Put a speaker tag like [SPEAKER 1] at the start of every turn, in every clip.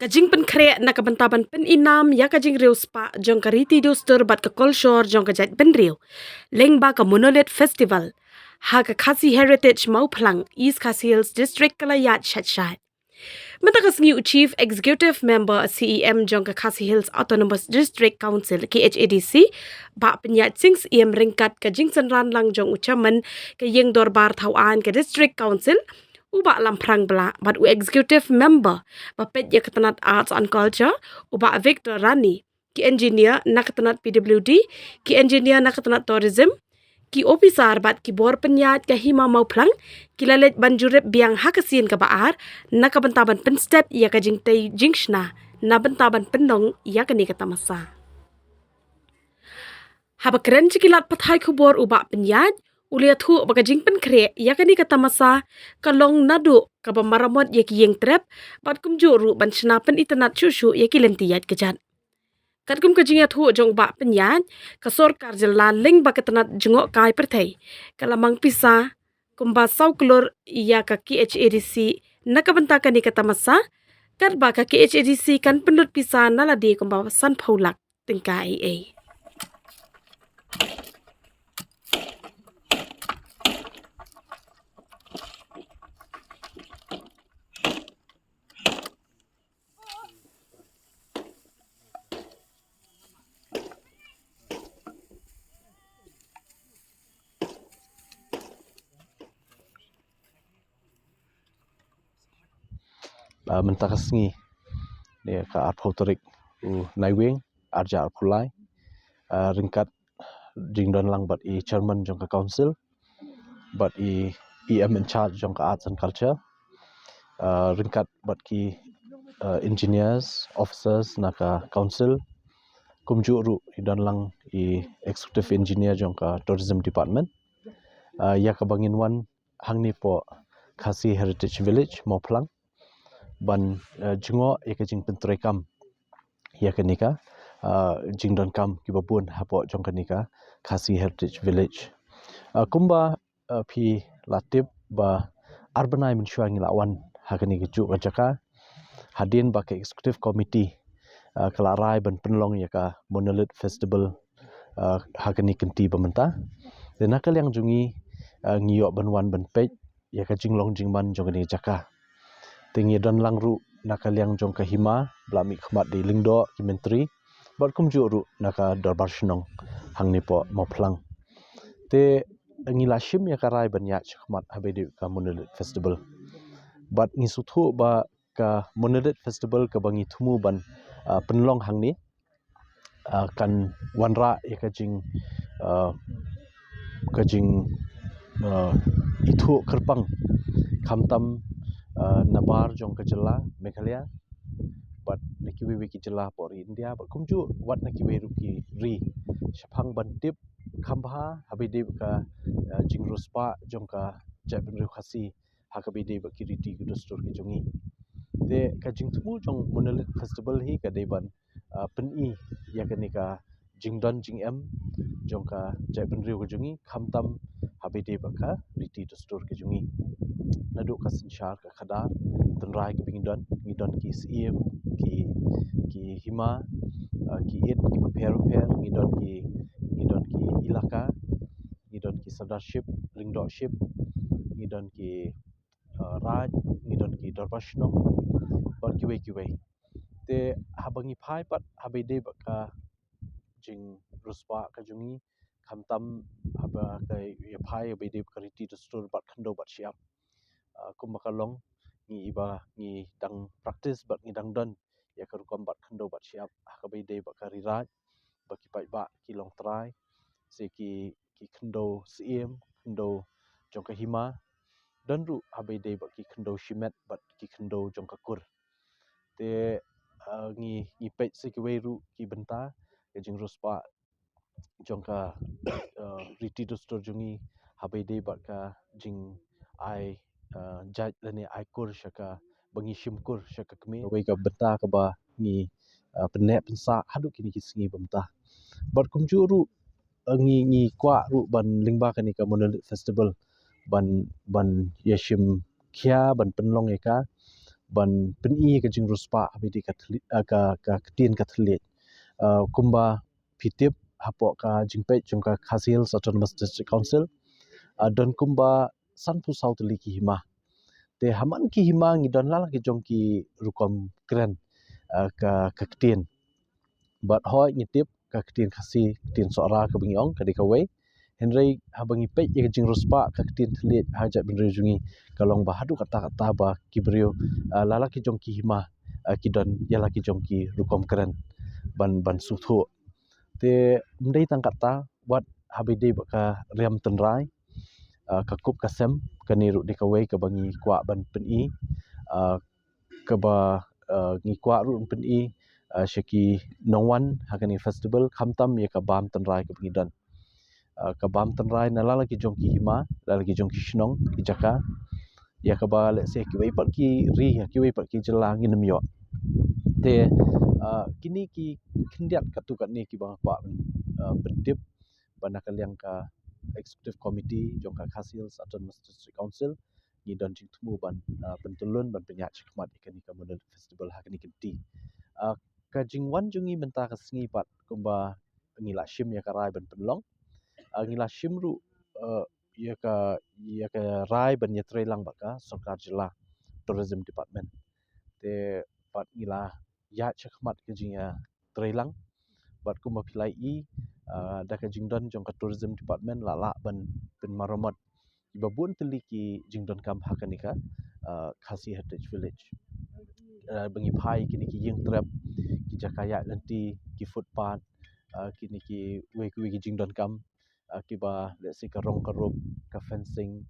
[SPEAKER 1] Kajing pen kre na kabentaban pen inam ya kajing riu spa jong kariti dus terbat ke kolshor jong kajat pen riu. Leng ba ka Monolith Festival. Ha ka Khadc Heritage mau plang East Khasi Hills District kalayat shat. Matakas ngiu Chief Executive Member CEM jong ka Khasi Hills Autonomous District Council KHADC ba penyat sings iem ringkat kajing senran lang jong ucaman ke yeng dorbar tauan ke District Council uba lamprang bela but executive member bapet ya ketenat arts and culture uba Victor Rani ki engineer nak ketenat PWD ki engineer nak ketenat tourism ki officer bat ki bor penyat ke hima mau plang ki lalet ban Jurip Biang hakasien ke baar nak bentaban pen step ya ka jing tei jingshna na bentaban Pynlong ya ka ni kata masa haba keren cikilat pathai kubor uba penyat ulia thu baka jing pen kre ya kani kata masa kalong nadu ka bamaramot ya ki yeng trep bat kum juru ban pen internet shushu ya ki lentiyat kejat kat kum ka jing ya thu jong ba penyat ka sorkar jela ling ba ketenat jengok kai perthai kalamang pisa kumba sau klor ya ka KHADC nakabenta kani kata masa kat ba ka KHADC kan penut pisa naladi kumba san phaulak tingkai ai
[SPEAKER 2] mentakasngi dia ka art hotorik naiwing arja pulai ringkat jingdon lang but chairman jong ka council but em in charge jong ka arts and culture ringkat but ki engineers officers naka council kumju ru idon lang executive engineer jong ka tourism department ya ka bangin wan hangni po Khasi Heritage Village Moplang ban jingo jing pentrekam ya kenika jingdon kam kibabun hapo jong kenika Khasi Heritage Village kumba pi latip ba arbanai mensyuangi lawan hakani keju Jaka hadin ba ke executive committee kelarai ban Pynlong ya ka Monolith Festival hakani kenti bementa dan nakal yang jungi ngiyok banwan ban pej ya ka jinglong jingman jong ni Jaka tingi don langru nakal yang jong ka hima blami khmat di lingdo ki menteri bat kum juru naka dorbar shnong hangni po moplang te ngila shim ya karai banya khmat habedi ka Monolith Festival bat ngi suthu ba ka Monolith Festival ka bangi thumu ban Pynlong hangni kan wanra ya kajing itu kerpang khamtam nabar jong ka jela Meghalaya bat nakiwe wiki jela por India bat kumju wat nakiwe ruki ri shaphang bantip khambha habide ka jingruspa jong ka jabin khasi hakabide ba kiriti gudustur ki jongi te ka jingtumu jong Monolith Festival hi ka deban peni ya kanika jingdon jingem jong ka jabin riu jongi khamtam habide ba ka riti dustur ki jongi nadu ka sinshar ka khadar tunrai ki bingdon ngidon ki siem ki hima ki it ki paper ngidon ki ilaka ngidon ki sardarship ringdotship ngidon ki raj ngidon ki dorbashnong or kiwe te habangi phai pat habide ba ka jing ruspa ka jungi khamtam haba ka ya phai habide ka riti dustur bat khando bat siap kumakalong ngi dang practice bat ngi dang don ya karukam bat khando bat siap hakabide bat kariraj baki pai ba ki long trai se ki khando siem khando jong ka hima dan ru habide bat ki khando shimet bat ki khando jong ka kur te ngi pej se ki weru ki benta ke jing ruspa jong ka riti dustur jungi habide bat ka jing ai jaj lani ai kur shaka bangi shimkur shaka kme we ka benta ka ba ngi penne pensa hadu kini kisingi benta bat kumjuru ngi kwa ru ban lingba kani ka Monolith Festival ban yashim khia ban Pynlong eka ban peni ka jing ruspa habidi ka tin ka thlit kumba pitip hapo ka jingpe jongka Khasil Autonomous District Council don kumba sanpu south li ki hima te haman ki hima ngidon la ki jongki rukom kren ka tin but hoi ngitip ka tin khasi tin sora ka bingyong ka dikawai henry habangi pe ye jing ruspa ka tin thlit haja bin rejungi kalong ba hadu kata kata ba kibrio lala ki jongki hima kidon yala ki jongki rukom kren ban suthu te mdei tang kata wat habide baka riam tenrai ka kup kasem kaniru dikawai ka bangi kwa ban peni ka ba ngi kwa ru peni shaki nongwan hakani festival khamtam ye ka bam tenrai ka bangi dan ka bam tenrai na lala ki jongki hima lala ki jongki shnong ki jaka ya ka ba le se ki wei pat ki ri ki wei pat ki jelang nginam yo te kini ki kindiat katu kat ni ki bang kwa bendip banakal yang ka executive committee jongka Khasil Autonomous District Council ni dan jing temu ban pentulun ban penyak chikmat ikan ka Monolith festival hakani kinti ka jingwan jungi menta ka sngi pat kumba ngila shim ya ka rai ban Pynlong ngila shim ru ya ka rai ban yetre lang baka sarkar jila tourism department te pat ngila ya chikmat ke jinga trelang bat kumba pilai da ka jingdon jong ka tourism department la ban bin maramot ibabun teliki jingdon kam hakanika khasi heritage village bengi phai kini ki yeng trap ki jakaya nanti ki footpath kini ki we ki jingdon kam ki ba let's say ka rong karup ka fencing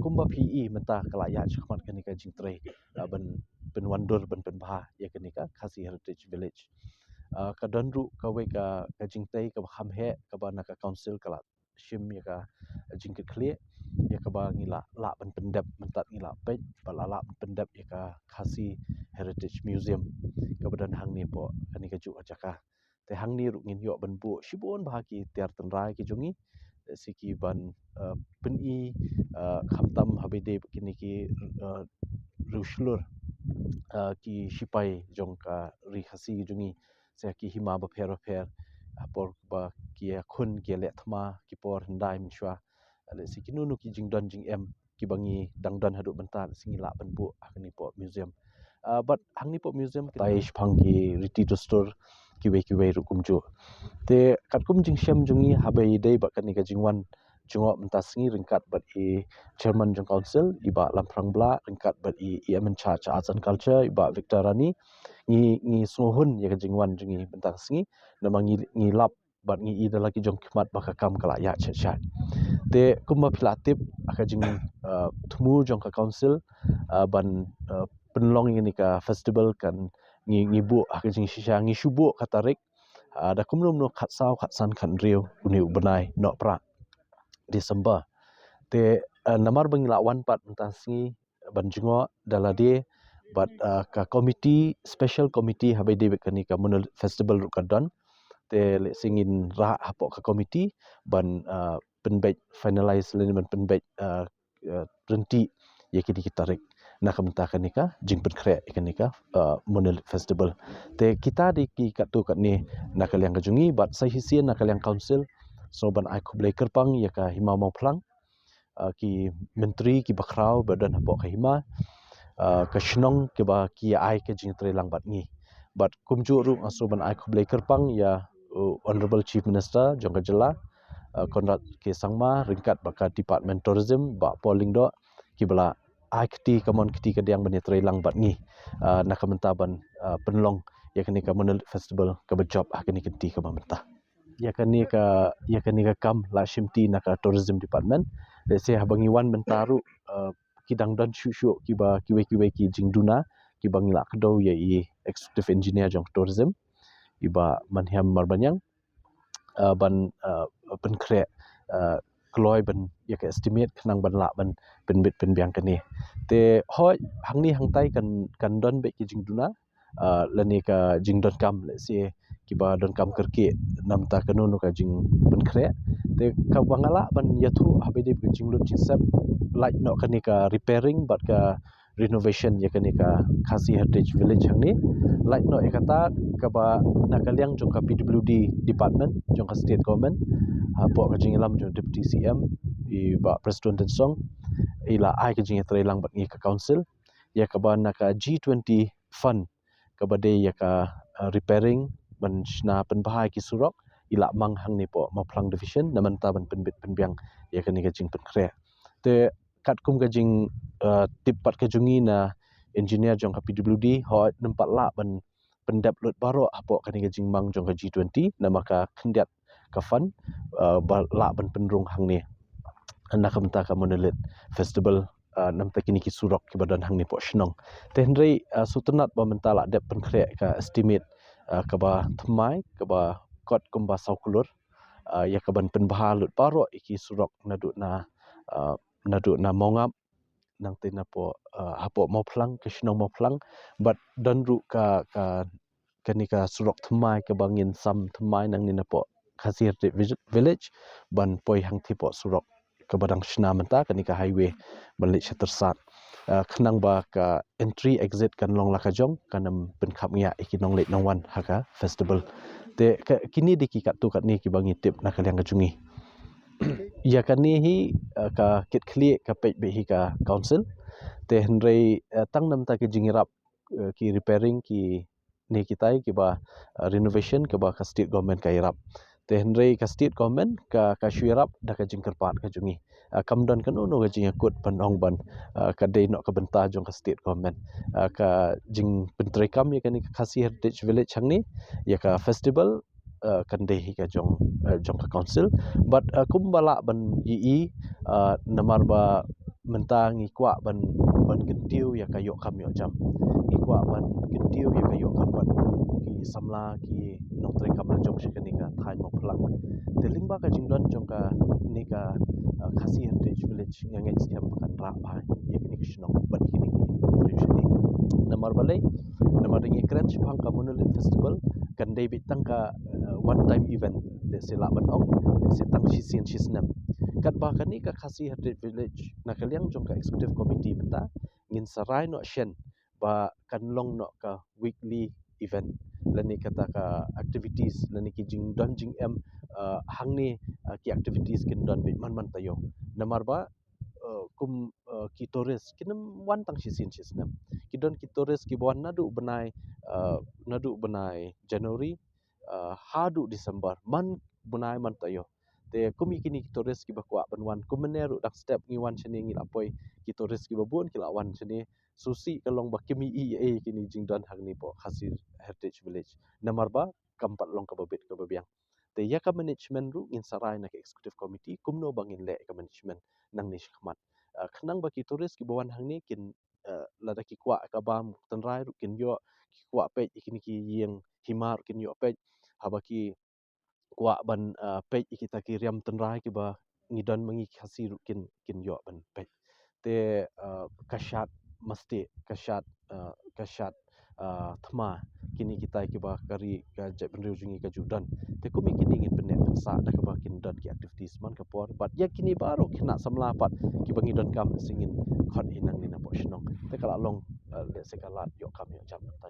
[SPEAKER 2] kumba PE menta kala ya chakmat kani ka jingtre ban ben wandur ban bha ya kani ka khasi heritage village ka danru ka we ka jingtai ka ham he ka ba na ka council kala shim ya ka jingke khle ya ka ba ngila la ban pendap mentat ngila pej bala la pendap ya ka khasi heritage museum ka badan hang ni po kani ka ju Jaka te hang ni ru ngin yo ban bu shibon bahaki tiar tenrai ki jungi siki ban peni khamtam habide kini ki ruslur ki shipai jongka ri khasi jungi se ki hima ba pher apor ba ki khun ki le thma ki por ndai mishwa ale sikinu nu ki jingdon jing em ki bangi dangdan hadu bentan singi la ban bu akni po museum but hangni po museum tai shphang ki riti to store ki we rukum ju te katkum jing shem jungi habai dei ba kani ka jingwan jungo mentasngi ringkat bat chairman jong council iba lamprang bla ringkat bat em in charge arts and culture iba Victor Rani ngi sohun ya ka jingwan jungi mentasngi nama ngi lap bat ngi ida lagi jong khmat baka kam kala ya chat te kumba pilatip aka jing thmu jong ka council ban Pynlong ini ka festival kan ngi bu aka jing shisha ngi shubu katarik da kumnum no khatsan khan riu uni ubenai no pra Desember te namar bangila wan pat mentasngi banjingo dalade but ka committee special committee habai de kani ka Monolith festival ru kadon te le singin ra hapo ka committee ban penbet finalize le ban penbet renti ye kidi kitarik na kamta kanika jingpen kre kanika Monolith festival te kita di ki katu kat ni nakal yang kajungi bat sai hisien nakal yang council so ban ai khublai kerpang ya ka hima mau plang ki menteri ki bakrau badan hapo ka hima ka shnong ke ba ki ai ke jing tre lang bat ngi bat kumju ru aso ban ai khublai kerpang ya honorable chief minister jongka jela Konrad ke sangma ringkat baka department tourism ba polling do ki bala ai kti kamon kti ka diang ban tre lang bat ngi nakamenta ban Pynlong ya kani ka Monolith festival ka job hakani kti ka mamenta ya kani ka kam la shimti na ka tourism department le se habangi wan mentaru kidang dan shu kiwe ki jingduna ki bangla kdo ye executive engineer jong tourism iba manhiam marbanyang ban penkre kloi ban ya ka estimate khnang ban la ban penbit penbiang kani te hoi hangni hangtai kan don be ki jingduna lani ka jingdon kam le se kiba don kam kerke namta kanunu ka jing penkre te ka bangala ban yathu habede jinglut jingsap like no kani ka repairing but ka renovation ya kani ka Khasi Heritage Village hang ni like no ekata kaba nakaliang jong ka PWD department jong ka state government po ka jingilam jong deputy CM i ba president dan song ila ai ka jingi trelang bat ngi ka council ya kaba naka G20 fund kaba de ya ka repairing ban shna pen bahai ki surok ila mang hang ni po maplang division naman ta ban penbit penbiang ya kani ka jing pen kre te kat kum ka jing tip pat ka jungi na engineer jong ka PWD ho nempat la ban pendap lut baro apo kani ka jing mang jong ka G20 nama ka kendiat ka fund la ban penrung hang ni anda ka menta ka Monolith festival nam ta kini ki surok ki badan hang ni po shnong te hendrei sutunat ba menta la dep pen kre ka estimate ka ba thmai ka ba kot kum ba saukulur ya ka ban pen bahalut baro iki surok nadu na mongap nang tina po hapo moplang ke shnong moplang but danru ka kani ka surok thmai ka bangin sam thmai nang nina po Khasi Heritage Village ban poi hang thi po surok ka badang shna menta kani ka highway balik syatersat khnang ba ka entry exit kan long la ka jong kanam pen khap ngia ikinong late nong wan haka festival te kini diki kat tu kat ni ki bangi tip na kaliang ka jungi ya kani hi ka kit khli ka pej be hi ka council te hendrei tang nam ta ki jingirap ki repairing ki ni kitai ki ba renovation ke ba ka state government ka irap te hendrei ka state government ka syirap da ka jingkerpat ka jungi kamdon kan uno ka jingakut panong ban ka dei no ka benta jong ka state government ka jing pentrekam ya kani Khasi Heritage Village hang ni ya ka festival kan dei hi ka jong ka council but kumbala ban ii namar ba mentang ikwa ban kentiu ya kayo kam yo jam ikwa ban kentiu ya kayo kam ban ki samla ki nong tre kam la jong shikani ka thai mo plang te lingba ka jingdon jong ka ni ka Khasi Heritage Village ngange siam kan ra bai ya kini kishnong ban kini ki prishini namar balai namar ringi kran chipang ka Monolith festival kan dei bitang ka one time event de sila banong de sitang Sien shisnam kat ba kani ka Khasi Heritage Village nakaliang jong ka executive committee menta ngin sarai no shen ba kanlong no ka weekly event lani kata ka activities lani ki jing don jing em hangni ki activities kin don bit man tayo namar ba kum ki tourist kinam wan tang Sien shisnam ki don ki tourist ki bon nadu benai January hadu December man benai man tayo te kumi kini ki tourist ki bakwa banwan kumeneru dak step ngi wan chini ngi lapoi ki tourist ki babun ki lawan chini susi kalong ba kimi kini jingdan hangni po Khasi Heritage Village namar ba kampat long ka babit ka babiang te ya ka management ru ngin sarai na ka executive committee kumno bangin le ka management nang ni shikmat khnang ba ki tourist ki bawan hangni kin lada ki kwa ka bam tanrai ru kin yo ki kwa pe ikini ki yeng himar kin yo pe habaki kwa ban pe kita ki riam tanrai ki ba ngidon mangi khasi ru kin yo ban pe te kashat mesti kashat thma kini kita ki ba kari ka jep benriu jungi ka judan te kumi kini ngin pene pensa da ka ba kin don ki activities man ka por but ya kini baru kena samla pat ki bangi don kam singin khot inang ni na po shnong te kala long le sekalat yo kam yo jam ta